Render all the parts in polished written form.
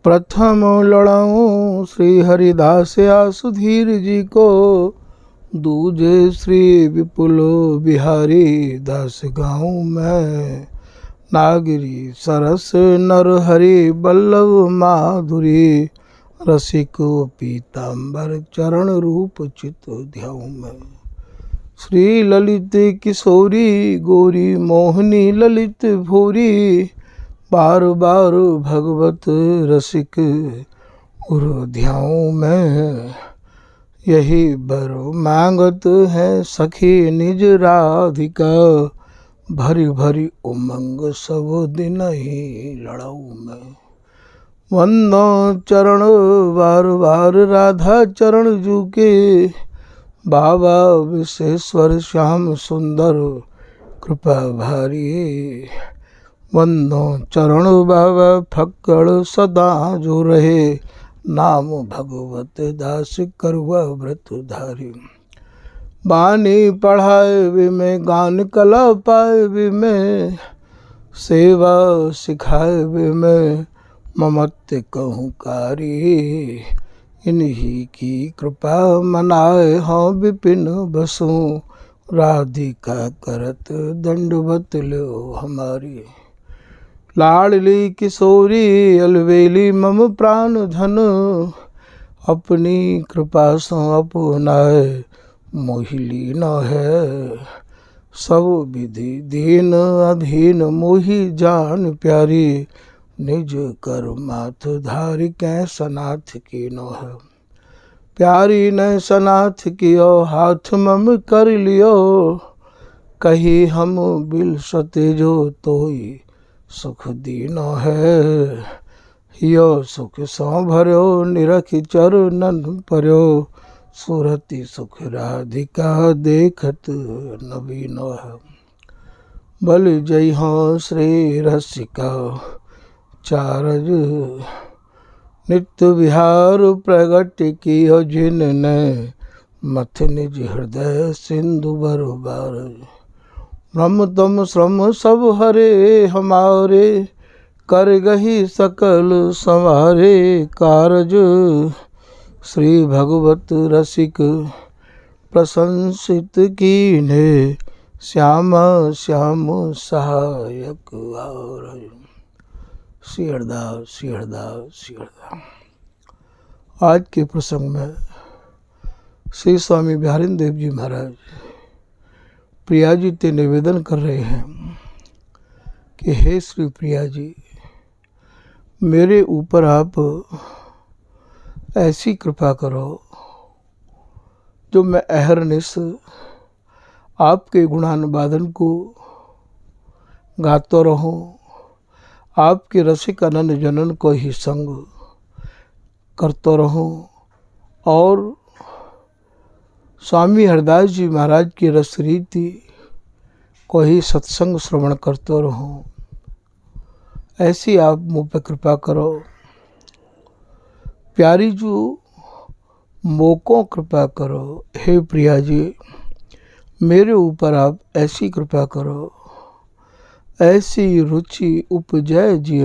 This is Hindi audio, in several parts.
प्रथम लड़ाऊँ श्री हरिदास सुधीर जी को, दूजे श्री विपुल बिहारी दास गाँव में। नागरी सरस नरहरि बल्लभ माधुरी, रसिको पीताम्बर चरण रूप चित ध्याऊ में। श्री ललित किशोरी गोरी मोहनी ललित भूरी, बार बार भगवत रसिक उर ध्याऊ में। यही बर मांगत है सखी निज राधिका, भरी भरी उमंग सब दिन ही लड़ाऊ में। वंदो चरण बार बार राधा चरण जूके, बाबा विश्वेश्वर श्याम सुंदर कृपा भारी। वंदो चरण बाबा फक्कड़ सदा जो रहे, नाम भगवत दास करुआ व्रत धारी। बानी पढ़ाए वे में गान कला पाए वे में, सेवा सिखाए वे में ममत्व कहूँ कारी। इन्हीं की कृपा मनाए हों विपिन बसु, राधिका करत दंडवत लो हमारी। लाडली किशोरी अलवेली मम प्राण धन, अपनी कृपा सो अपनाए मोहिली न है। सब विधि दीन अधीन मोहि जान प्यारी, निज कर माथ धारी कै सनाथ की नो है। प्यारी ने सनाथ कियो हाथ मम कर लियो, कही हम बिल सते जो तोई सुख दीनो है। यो सुख सो भर्यो निरख चरणन पर्यो, सुरति सुख राधिका देखत नवीनो है। बल जय हो श्री रसिका चारज, नित्य विहार प्रगट कियो जिनने, मथ निज हृदय सिंधु बरबार। ब्रह्म तम श्रम सब हरे हमारे, कर गही सकल संवारे कारज। श्री भगवत रसिक प्रशंसित कीन्हे, श्याम श्याम सहायक और। श्री हरदास श्री हरदास श्री हरदास। आज के प्रसंग में श्री स्वामी बिहारिंद्र देव जी महाराज प्रिया जी से निवेदन कर रहे हैं कि हे श्री प्रिया जी, मेरे ऊपर आप ऐसी कृपा करो जो मैं अहरनिश आपके गुणानुवादन को गाता रहूं, आपके रसिक अनन्य जनन को ही संग करता रहूं और स्वामी हरदास जी महाराज की रस रीति को ही सत्संग श्रवण करते रहूं। ऐसी आप मुझ पर कृपा करो। प्यारी जो मोको कृपा करो। हे प्रिया जी, मेरे ऊपर आप ऐसी कृपा करो, ऐसी रुचि उपजय जी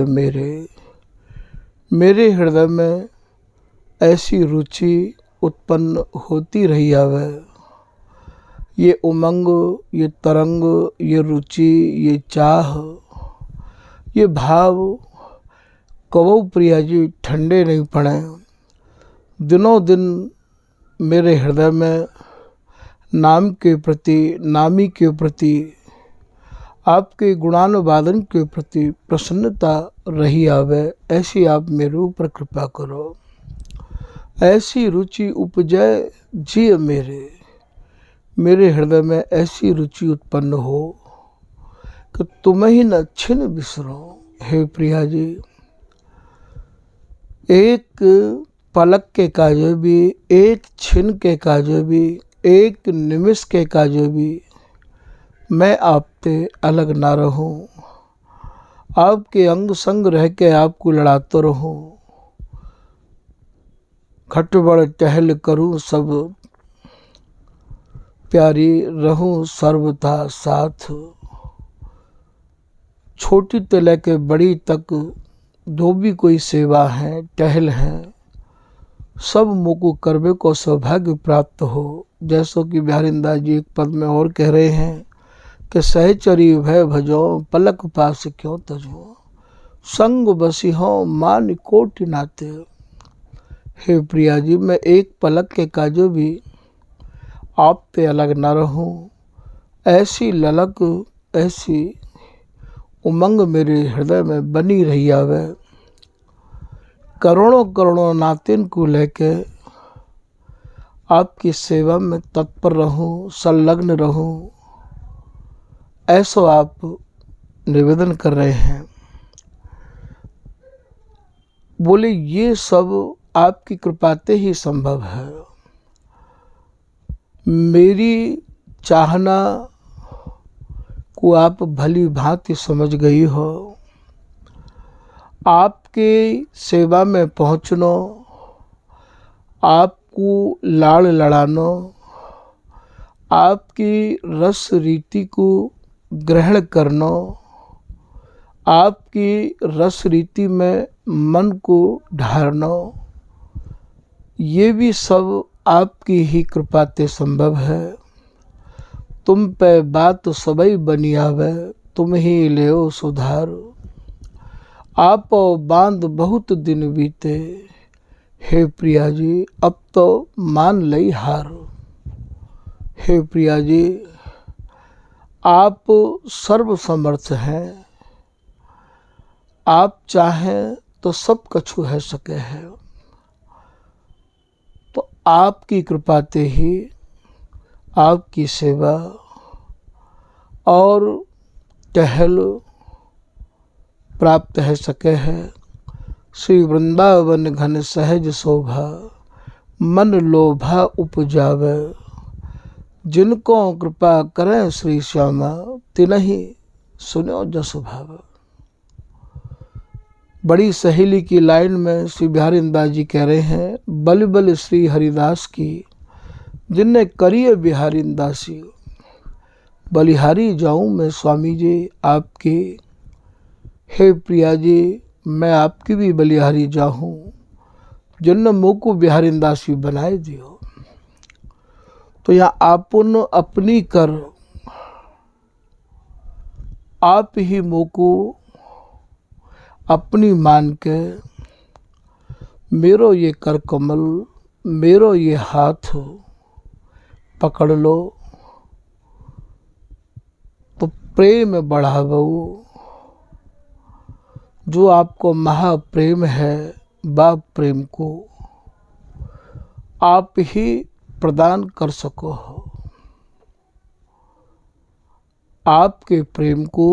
मेरे हृदय में ऐसी रुचि उत्पन्न होती रही आवे। ये उमंग, ये तरंग, ये रुचि, ये चाह, ये भाव कबो प्रिया जी ठंडे नहीं पड़े। दिनों दिन मेरे हृदय में नाम के प्रति, नामी के प्रति, आपके गुणानुवादन के प्रति प्रसन्नता रही आवे। ऐसी आप मेरे ऊपर कृपा करो। ऐसी रुचि उपजय जी मेरे हृदय में ऐसी रुचि उत्पन्न हो कि तुम्हें ही न छिन बिसरो। हे प्रिया जी, एक पलक के काजे भी, एक छिन के काजे भी, एक निमिष के काजे भी मैं आपसे अलग ना रहूं। आपके अंग संग रह के आपको लड़ाता रहूं। खटबड़ टहल करूं सब प्यारी, रहूं सर्वथा साथ। छोटी से लेके बड़ी तक जो भी कोई सेवा है, टहल है, सब मोको करवे को सौभाग्य प्राप्त हो। जैसो कि बिहारिंदास जी एक पद में और कह रहे हैं कि सहचरी भय भजो पलक पास क्यों तजो, संग बसी हो मान कोटि नाते। हे प्रिया जी, मैं एक पलक के काजो भी आप पे अलग न रहूं, ऐसी ललक, ऐसी उमंग मेरे हृदय में बनी रही आवे। करोड़ों करोड़ों नातिन को लेके आपकी सेवा में तत्पर रहूं, संलग्न रहूं, ऐसा आप निवेदन कर रहे हैं। बोले ये सब आपकी कृपा से ही संभव है। मेरी चाहना को आप भली भांति समझ गई हो। आपके सेवा में पहुँचनो, आपको लाड़ लड़ानो, आपकी रस रीति को ग्रहण करनो, आपकी रस रीति में मन को ढारनो, ये भी सब आपकी ही कृपा से संभव है। तुम पे बात सबई बनी आवे, तुम ही लेओ सुधार। आप बांध बहुत दिन बीते, हे प्रिया जी अब तो मान लई हार। हे प्रिया जी, आप सर्व समर्थ हैं, आप चाहें तो सब कछु है सके है। तो आपकी कृपा से ही आपकी सेवा और टहल प्राप्त है सके है। श्री वृंदावन घन सहज शोभा, मन लोभा उपजावे। जिनको कृपा करें श्री श्यामा, तिन्हि सुनो जस भाव। बड़ी सहेली की लाइन में श्री बिहारिंदास जी कह रहे हैं, बल बल श्री हरिदास की जिनने करिए बिहारिंदासी। बलिहारी जाऊं मैं स्वामी जी आपकी। हे प्रिया जी, मैं आपकी भी बलिहारी जाऊं, जिनने मुँह को बिहारिंदासी बनाए दियो। तो यहाँ आपुन अपनी कर, आप ही मुँह को अपनी मान के, मेरो ये कर कमल, मेरो ये हाथ पकड़ लो, तो प्रेम बढ़ावो। जो आपको महाप्रेम है, बाप प्रेम को आप ही प्रदान कर सको हो। आपके प्रेम को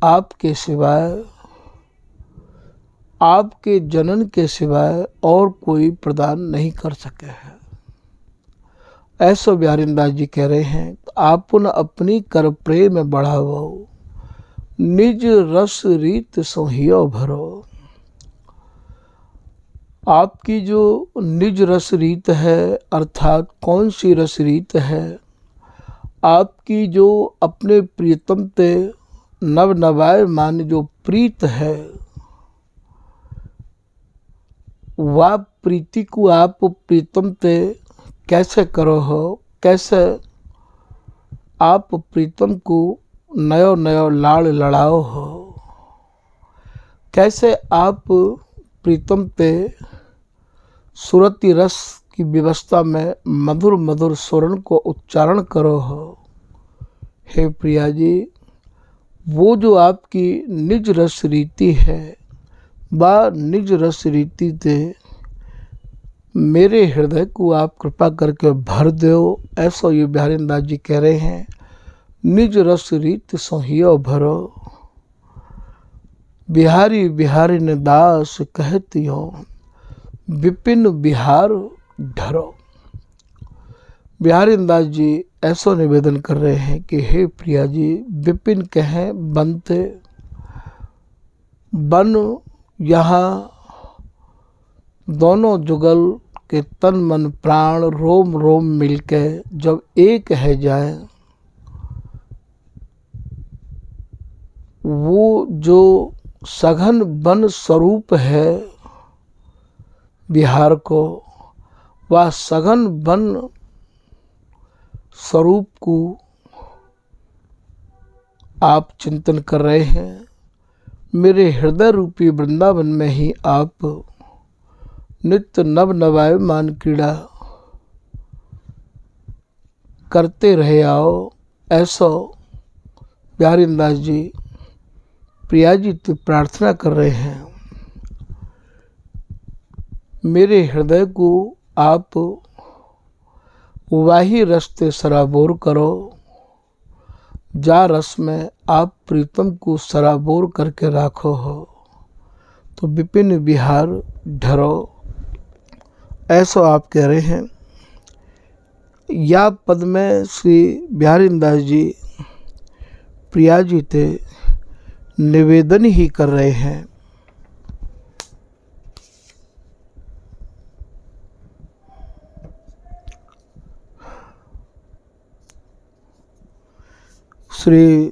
आपके सिवाय, आपके जनन के सिवाय और कोई प्रदान नहीं कर सके है। ऐसा बिहारिंदास जी कह रहे हैं, आपुन अपनी कर प्रेम बढ़ावो, निज रस रीत सोहियो भरो। आपकी जो निज रस रीत है, अर्थात कौन सी रस रीत है, आपकी जो अपने प्रियतम ते नव नवाय मान जो प्रीत है, वह प्रीति को आप प्रीतम ते कैसे करो हो, कैसे आप प्रीतम को नयो नयो लाड़ लड़ाओ हो, कैसे आप प्रीतम पे सुरति रस की व्यवस्था में मधुर मधुर स्वरण को उच्चारण करो हो। हे प्रिया जी, वो जो आपकी निज रस रीति है, वह निज रस रीति से मेरे हृदय को आप कृपा करके भर दो। ऐसा ये बिहारिंदास जी कह रहे हैं, निज रस रीत सोहियो भरो। बिहारी बिहारी ने दास कहतियो, विपिन बिहार ढरो। बिहारिंदास जी ऐसा निवेदन कर रहे हैं कि हे प्रिया जी, विपिन कहें बनते, बन यहाँ दोनों जुगल के तन मन प्राण रोम रोम मिलके जब एक है जाए, वो जो सघन वन स्वरूप है बिहार को, वह सघन वन स्वरूप को आप चिंतन कर रहे हैं। मेरे हृदय रूपी वृंदावन में ही आप नित्य नव नवायमान क्रीड़ा करते रहे आओ, ऐसा प्यारेदास जी प्रिया जी तो प्रार्थना कर रहे हैं। मेरे हृदय को आप वाही रस्ते सराबोर करो, जा रस में आप प्रीतम को सराबोर करके राखो हो, तो विपिन बिहार ढरो, ऐसा आप कह रहे हैं। या पद में श्री बिहारीदास जी प्रिया जी ते निवेदन ही कर रहे हैं। श्री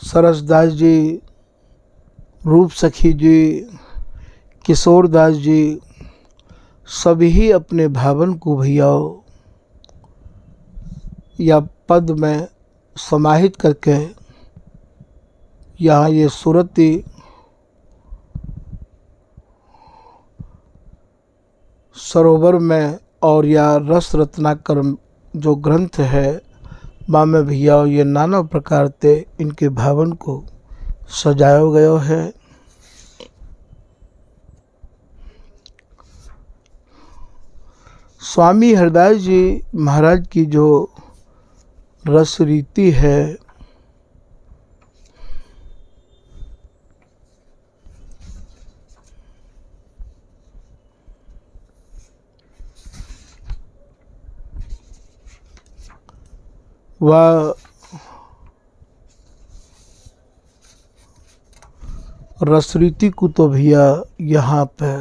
सरसदास जी, रूप सखी जी, किशोरदास जी सभी अपने भावन को भैयाओ या पद में समाहित करके यहाँ ये सुरति सरोवर में और या रस रत्नाकर जो ग्रंथ है मामे भैया ये नाना प्रकार से इनके भावन को सजाया गया है। स्वामी हरदास जी महाराज की जो रस रीति है वह रस रीति को तो भैया यहाँ पे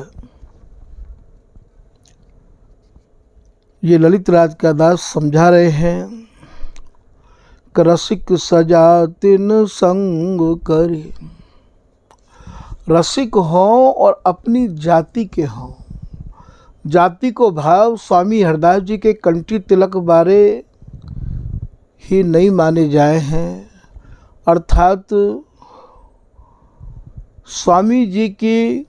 ये ललित राज का दास समझा रहे हैं कि रसिक सजा तिन संग करे, रसिक हों और अपनी जाति के हों। जाति को भाव स्वामी हरदास जी के कंठी तिलक बारे ही नहीं माने जाए हैं, अर्थात स्वामी जी की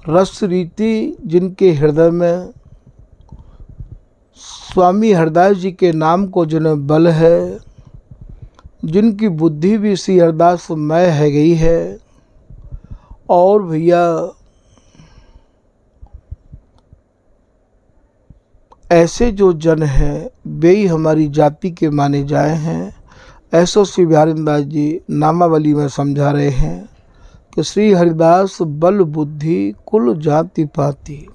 रस रीति जिनके हृदय में स्वामी हरदास जी के नाम को जिन्हें बल है, जिनकी बुद्धि भी श्री हरदास मय है गई है, और भैया ऐसे जो जन हैं वे ही हमारी जाति के माने जाए हैं। ऐसो श्री बिहारीदास जी नामावली में समझा रहे हैं कि श्री हरिदास बल बुद्धि कुल जाति पाती,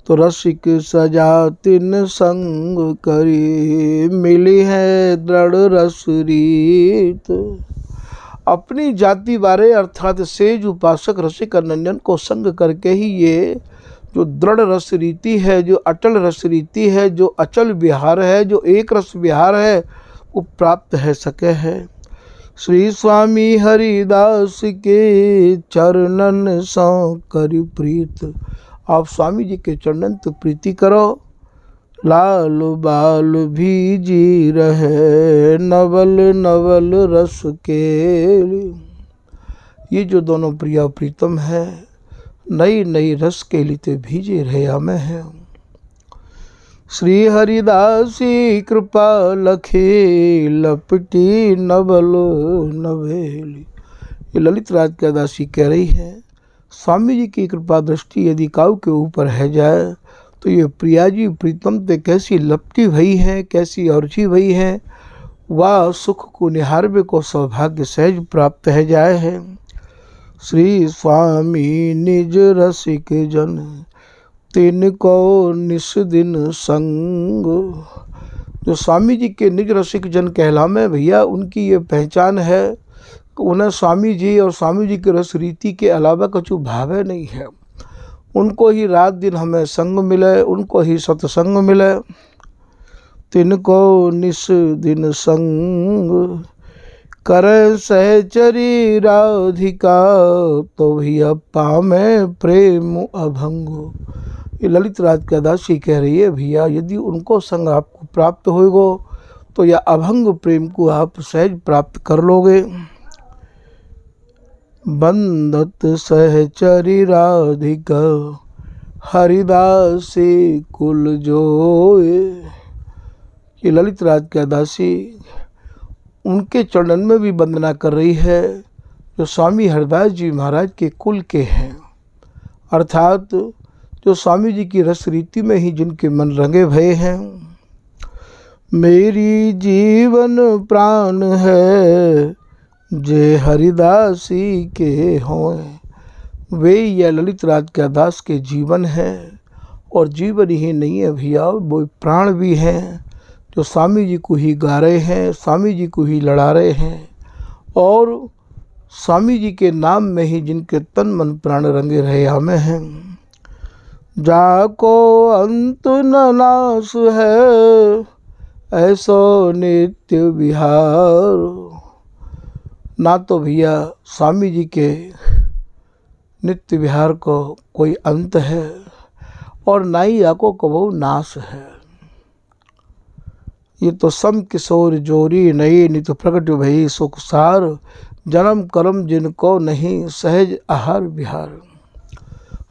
तो रसिक सजा तिन संग करी, मिली है दृढ़ रस रीत। अपनी जाति बारे अर्थात सेज उपासक रसिक अनंजन को संग करके ही ये जो दृढ़ रस रीति है, जो अटल रस रीति है, जो अचल विहार है, जो एक रस विहार है, वो प्राप्त है सके है। श्री स्वामी हरिदास के चरणन सौ करी प्रीत, आप स्वामी जी के चरणन तो प्रीति करो। लाल बाल भी जी रहे नवल नवल रस के, ये जो दोनों प्रिया प्रीतम है नई नई रस के लिए भीजे रहे हमें हैं। श्री हरिदासी कृपा लखे लपटी नवल नवेली, ये ललित राज का दासी कह रही है स्वामी जी की कृपा दृष्टि यदि काऊ के ऊपर है जाए तो ये प्रिया जी प्रीतम ते कैसी लपटी भई है, कैसी अर्ची भई है, वह सुख को निहारवे को सौभाग्य सहज प्राप्त है जाए है। श्री स्वामी निज रसिक जन तिनको निस दिन संग, जो स्वामी जी के निज रसिक जन कहलामे भैया उनकी ये पहचान है कि उन्हें स्वामी जी और स्वामी जी के रस रीति के अलावा कुछ भावे नहीं है। उनको ही रात दिन हमें संग मिले, उनको ही सत्संग मिले। तिनको निस दिन संग, करे सहचरी राधिका, तो भैया पामे प्रेम अभंग। ये ललित राज का दासी कह रही है भैया यदि उनको संग आपको प्राप्त होएगो तो यह अभंग प्रेम को आप सहज प्राप्त कर लोगे। बंदत सहचरी राधिका, हरिदासी कुल जोए। ये ललित राज का दासी उनके चरणन में भी वंदना कर रही है जो स्वामी हरिदास जी महाराज के कुल के हैं, अर्थात जो स्वामी जी की रस रीति में ही जिनके मन रंगे भये हैं। मेरी जीवन प्राण है जे हरिदासी के हों, वे यह ललित राज का दास के जीवन है। और जीवन ही नहीं है भैया, वो प्राण भी हैं जो स्वामी जी को ही गा रहे हैं, स्वामी जी को ही लड़ा रहे हैं, और स्वामी जी के नाम में ही जिनके तन मन प्राण रंगे रहे हमें हैं। जाको अंत न नाश है, ऐसो नित्य विहार। ना तो भैया स्वामी जी के नित्य विहार को कोई अंत है और ना ही आको कबो नाश है। ये तो सम किशोर जोरी नई नित प्रकट भई सुख सार, जन्म कर्म जिनको नहीं सहज आहार विहार।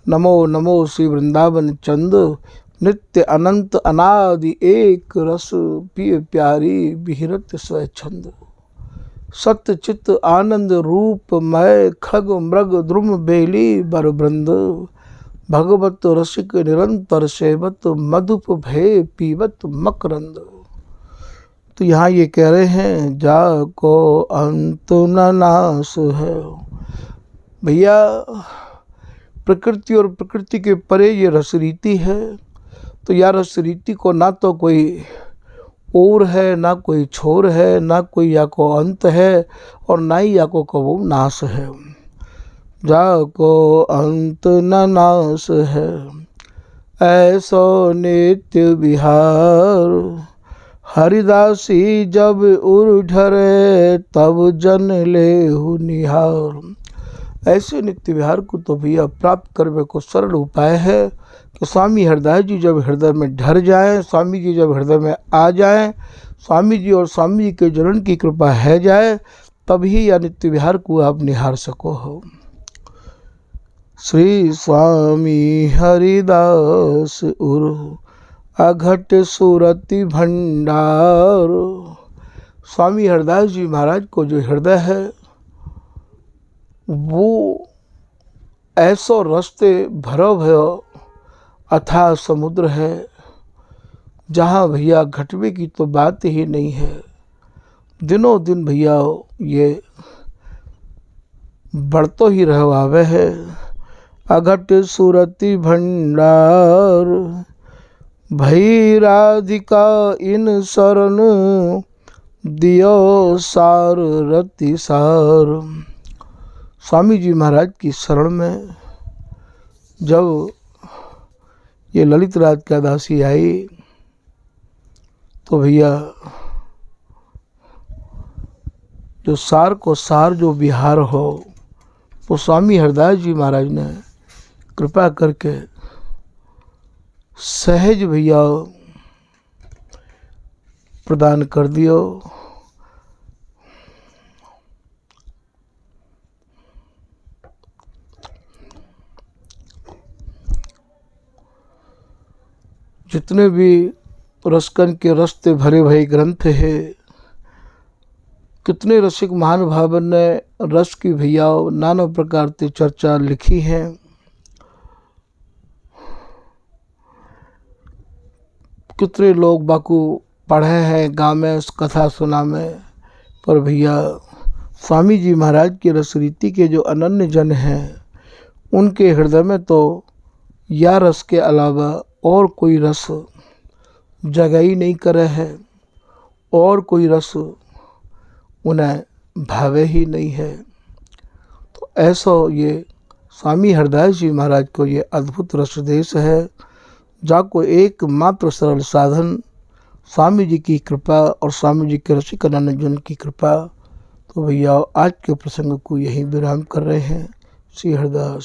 नमो नमो श्री वृंदावन चंद, नित्य अनंत अनादि एक रस, पिय प्यारी विहरत स्वच्छंद। सत्य चित्त आनंद रूप मय, खग मृग द्रुम बेली बरवृंद। भगवत रसिक निरंतर सेवत, मधुप भय पीवत मकरंद। तो यहाँ ये कह रहे हैं जाको अंत न नाश है। भैया प्रकृति और प्रकृति के परे ये रस रीति है, तो यह रस रीति को ना तो कोई ओर है, ना कोई छोर है, ना कोई या को अंत है और ना ही या को कबो नाश है। जाको अंत न नाश है, ऐसो नित्य विहार। हरिदासी जब उर ढरे, तब जन लेहु निहार। ऐसे नित्य विहार को तो भैया प्राप्त करने को सरल उपाय है कि स्वामी हरिदास जी जब हृदय में ढर जाएं, स्वामी जी जब हृदय में आ जाएं, स्वामी जी और स्वामी जी के चरण की कृपा है जाए, तभी यह नित्य विहार को आप निहार सको हो। श्री स्वामी हरिदास उर, अघट सुरति भंडार। स्वामी हरिदास जी महाराज को जो हृदय है वो ऐसो रस्ते भरो भयो अथाह समुद्र है, जहाँ भैया घटवे की तो बात ही नहीं है। दिनों दिन भैया ये बढ़तो ही रहवावे है। अघट सुरति भंडार, भई राधिका इन शरण, दियो सार रति सार। स्वामी जी महाराज की शरण में जब ये ललित राज का दासी आई तो भैया जो सार को सार जो विहार हो वो स्वामी हरिदास जी महाराज ने कृपा करके सहज भैया प्रदान कर दियो। जितने भी रसकन के रस्ते भरे भरे ग्रंथ है, कितने रसिक महानुभावन ने रस की भैया नाना प्रकार की चर्चा लिखी है। कितने लोग बाकू पढ़े हैं, गाँव में कथा सुना में, पर भैया स्वामी जी महाराज की रस रीति के जो अनन्य जन हैं उनके हृदय में तो या रस के अलावा और कोई रस जगह ही नहीं करे है, और कोई रस उन्हें भावे ही नहीं है। तो ऐसा ये स्वामी हरिदास जी महाराज को ये अद्भुत रस देश है, जाको एकमात्र सरल साधन स्वामी जी की कृपा और स्वामी जी के रसिकानंद जन की कृपा। तो भैया आज के प्रसंग को यहीं विराम कर रहे हैं। श्री हरिदास।